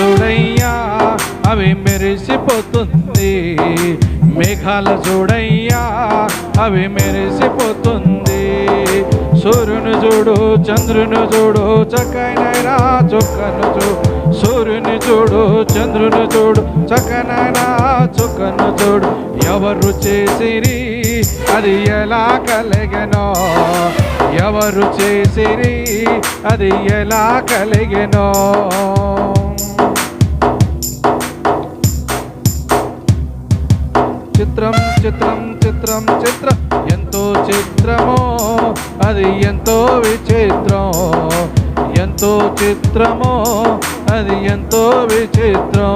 చూడయ్యా అవి మెరిసిపోతుంది. మేఘాలు చూడయ్యా అవి మెరిసిపోతుంది. సూర్యుని చూడు చంద్రుని చూడు చక్కనైనా చుక్కను చూడు. సూర్యుని చూడు చంద్రుని చూడు చక్కనైనా చుక్కను చూడు. ఎవరు చేసిరి అది ఎలా కలిగెనో, ఎవరు చేసిరి అది ఎలా కలిగెనో. చిత్రం చిత్రం చిత్రం చిత్రం ఎంతో చిత్రమో అది ఎంతో విచిత్రం. ఎంతో చిత్రమో అది ఎంతో విచిత్రం.